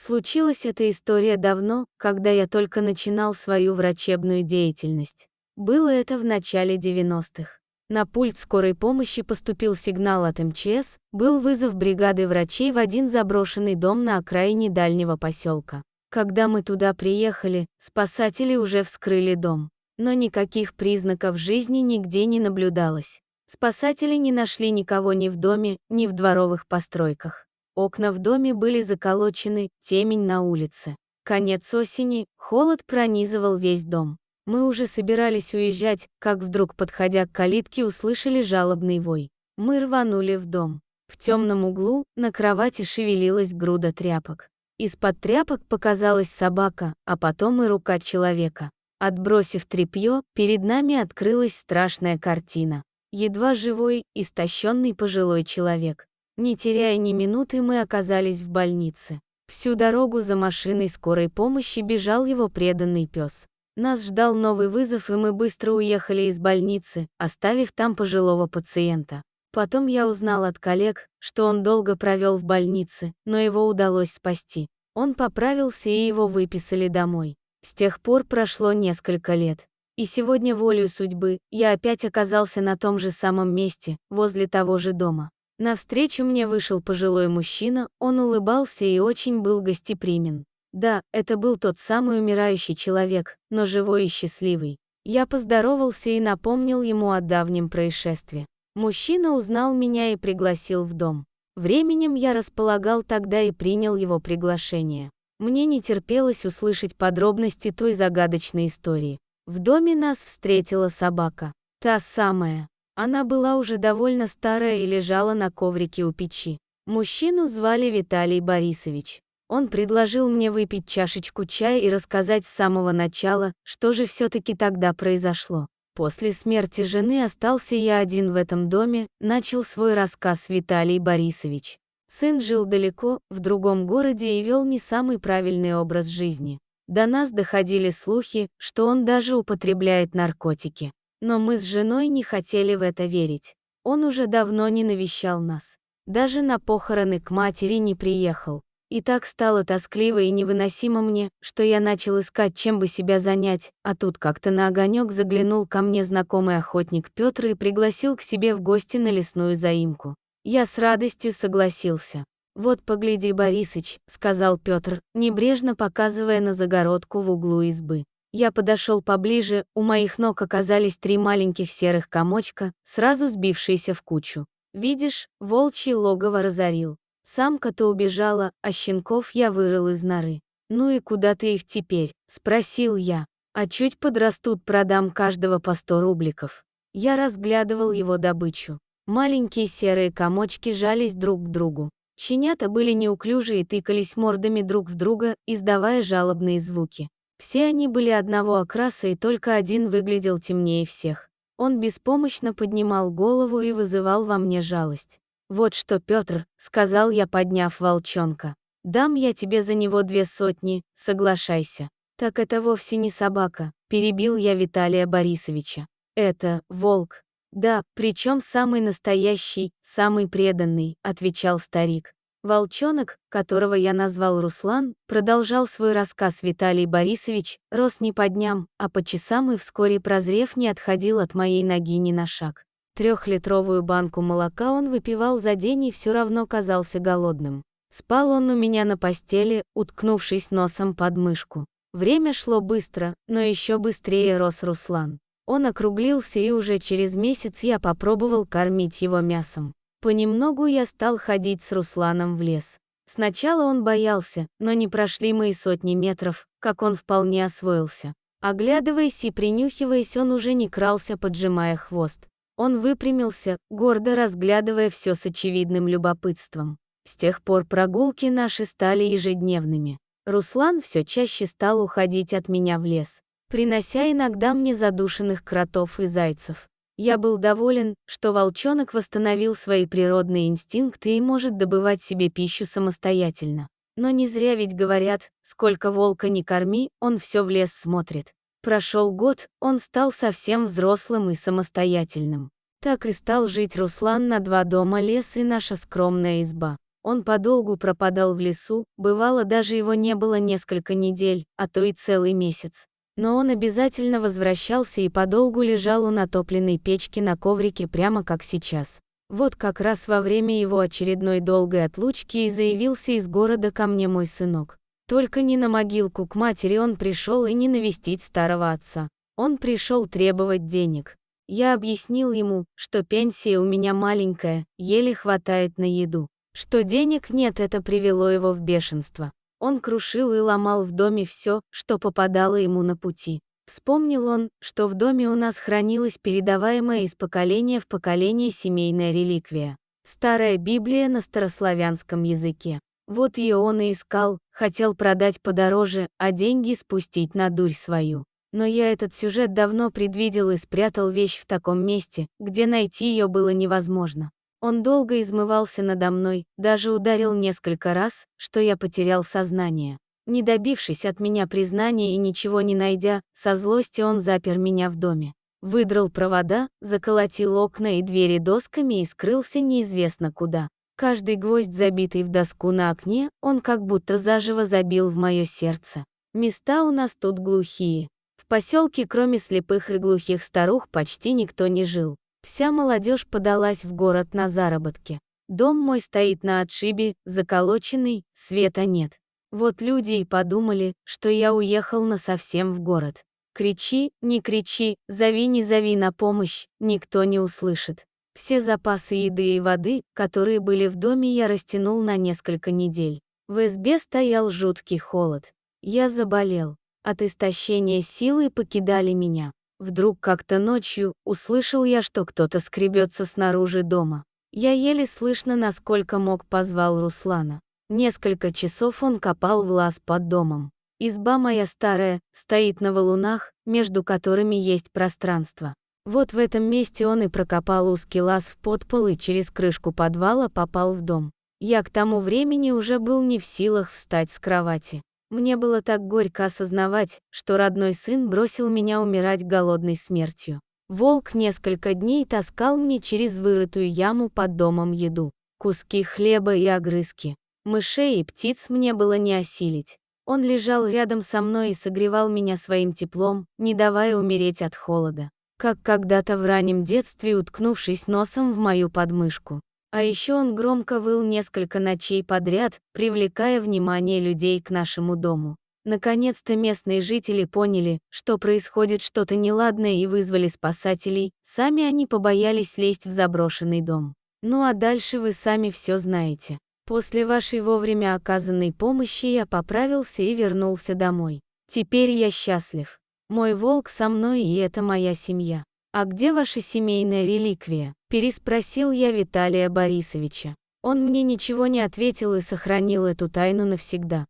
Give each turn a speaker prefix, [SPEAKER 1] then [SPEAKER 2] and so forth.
[SPEAKER 1] Случилась эта история давно, когда я только начинал свою врачебную деятельность. Было это в начале 90-х. На пульт скорой помощи поступил сигнал от МЧС, был вызов бригады врачей в один заброшенный дом на окраине дальнего поселка. Когда мы туда приехали, спасатели уже вскрыли дом. Но никаких признаков жизни нигде не наблюдалось. Спасатели не нашли никого ни в доме, ни в дворовых постройках. Окна в доме были заколочены, темень на улице. Конец осени, холод пронизывал весь дом. Мы уже собирались уезжать, как вдруг, подходя к калитке, услышали жалобный вой. Мы рванули в дом. В темном углу на кровати шевелилась груда тряпок. Из-под тряпок показалась собака, а потом и рука человека. Отбросив тряпье, перед нами открылась страшная картина. Едва живой, истощенный пожилой человек. Не теряя ни минуты, мы оказались в больнице. Всю дорогу за машиной скорой помощи бежал его преданный пес. Нас ждал новый вызов, и мы быстро уехали из больницы, оставив там пожилого пациента. Потом я узнал от коллег, что он долго провел в больнице, но его удалось спасти. Он поправился, и его выписали домой. С тех пор прошло несколько лет. И сегодня, волею судьбы, я опять оказался на том же самом месте, возле того же дома. Навстречу мне вышел пожилой мужчина, он улыбался и очень был гостеприимен. Да, это был тот самый умирающий человек, но живой и счастливый. Я поздоровался и напомнил ему о давнем происшествии. Мужчина узнал меня и пригласил в дом. Временем я располагал тогда и принял его приглашение. Мне не терпелось услышать подробности той загадочной истории. В доме нас встретила собака. Та самая. Она была уже довольно старая и лежала на коврике у печи. Мужчину звали Виталий Борисович. Он предложил мне выпить чашечку чая и рассказать с самого начала, что же все-таки тогда произошло. После смерти жены остался я один в этом доме, начал свой рассказ Виталий Борисович. Сын жил далеко, в другом городе и вел не самый правильный образ жизни. До нас доходили слухи, что он даже употребляет наркотики. Но мы с женой не хотели в это верить. Он уже давно не навещал нас. Даже на похороны к матери не приехал. И так стало тоскливо и невыносимо мне, что я начал искать, чем бы себя занять, а тут как-то на огонек заглянул ко мне знакомый охотник Петр и пригласил к себе в гости на лесную заимку. Я с радостью согласился. «Вот погляди, Борисыч», — сказал Петр, небрежно показывая на загородку в углу избы. Я подошел поближе, у моих ног оказались 3 маленьких серых комочка, сразу сбившиеся в кучу. «Видишь, волчье логово разорил. Самка-то убежала, а щенков я вырыл из норы. Ну и куда ты их теперь?» — спросил я. «А чуть подрастут, продам каждого по 100 рубликов». Я разглядывал его добычу. Маленькие серые комочки жались друг к другу. Щенята были неуклюжи и тыкались мордами друг в друга, издавая жалобные звуки. Все они были одного окраса, и только один выглядел темнее всех. Он беспомощно поднимал голову и вызывал во мне жалость. «Вот что, Петр», — сказал я, подняв волчонка, — «дам я тебе за него 200, соглашайся». «Так это вовсе не собака», — перебил я Виталия Борисовича. «Это волк». «Да, причем самый настоящий, самый преданный», — отвечал старик. Волчонок, которого я назвал Руслан, продолжал свой рассказ Виталий Борисович, рос не по дням, а по часам и вскоре, прозрев, не отходил от моей ноги ни на шаг. 3-литровую банку молока он выпивал за день и все равно казался голодным. Спал он у меня на постели, уткнувшись носом под мышку. Время шло быстро, но еще быстрее рос Руслан. Он округлился, и уже через месяц я попробовал кормить его мясом. Понемногу я стал ходить с Русланом в лес. Сначала он боялся, но не прошли мы и 100 метров, как он вполне освоился. Оглядываясь и принюхиваясь, он уже не крался, поджимая хвост. Он выпрямился, гордо разглядывая все с очевидным любопытством. С тех пор прогулки наши стали ежедневными. Руслан все чаще стал уходить от меня в лес, принося иногда мне задушенных кротов и зайцев. Я был доволен, что волчонок восстановил свои природные инстинкты и может добывать себе пищу самостоятельно. Но не зря ведь говорят, сколько волка не корми, он все в лес смотрит. Прошел год, он стал совсем взрослым и самостоятельным. Так и стал жить Руслан на 2 дома, лес и наша скромная изба. Он подолгу пропадал в лесу, бывало даже его не было несколько недель, а то и целый месяц. Но он обязательно возвращался и подолгу лежал у натопленной печки на коврике прямо как сейчас. Вот как раз во время его очередной долгой отлучки и заявился из города ко мне мой сынок. Только не на могилку к матери он пришел и не навестить старого отца. Он пришел требовать денег. Я объяснил ему, что пенсия у меня маленькая, еле хватает на еду. Что денег нет, это привело его в бешенство. Он крушил и ломал в доме все, что попадало ему на пути. Вспомнил он, что в доме у нас хранилась передаваемая из поколения в поколение семейная реликвия. Старая Библия на старославянском языке. Вот ее он и искал, хотел продать подороже, а деньги спустить на дурь свою. Но я этот сюжет давно предвидел и спрятал вещь в таком месте, где найти ее было невозможно. Он долго измывался надо мной, даже ударил несколько раз, что я потерял сознание. Не добившись от меня признания и ничего не найдя, со злости он запер меня в доме. Выдрал провода, заколотил окна и двери досками и скрылся неизвестно куда. Каждый гвоздь, забитый в доску на окне, он как будто заживо забил в мое сердце. Места у нас тут глухие. В поселке, кроме слепых и глухих старух, почти никто не жил. Вся молодежь подалась в город на заработки. Дом мой стоит на отшибе, заколоченный, света нет. Вот люди и подумали, что я уехал насовсем в город. Кричи, не кричи, зови не зови на помощь, никто не услышит. Все запасы еды и воды, которые были в доме, я растянул на несколько недель. В избе стоял жуткий холод. Я заболел. От истощения силы покидали меня. Вдруг как-то ночью услышал я, что кто-то скребется снаружи дома. Я еле слышно, насколько мог, позвал Руслана. Несколько часов он копал в лаз под домом. Изба моя старая, стоит на валунах, между которыми есть пространство. Вот в этом месте он и прокопал узкий лаз в подпол и через крышку подвала попал в дом. Я к тому времени уже был не в силах встать с кровати. Мне было так горько осознавать, что родной сын бросил меня умирать голодной смертью. Волк несколько дней таскал мне через вырытую яму под домом еду. Куски хлеба и огрызки. Мышей и птиц мне было не осилить. Он лежал рядом со мной и согревал меня своим теплом, не давая умереть от холода. Как когда-то в раннем детстве, уткнувшись носом в мою подмышку. А еще он громко выл несколько ночей подряд, привлекая внимание людей к нашему дому. Наконец-то местные жители поняли, что происходит что-то неладное, и вызвали спасателей. Сами они побоялись лезть в заброшенный дом. Ну а дальше вы сами все знаете. После вашей вовремя оказанной помощи я поправился и вернулся домой. Теперь я счастлив. Мой волк со мной, и это моя семья. «А где ваша семейная реликвия?» – переспросил я Виталия Борисовича. Он мне ничего не ответил и сохранил эту тайну навсегда.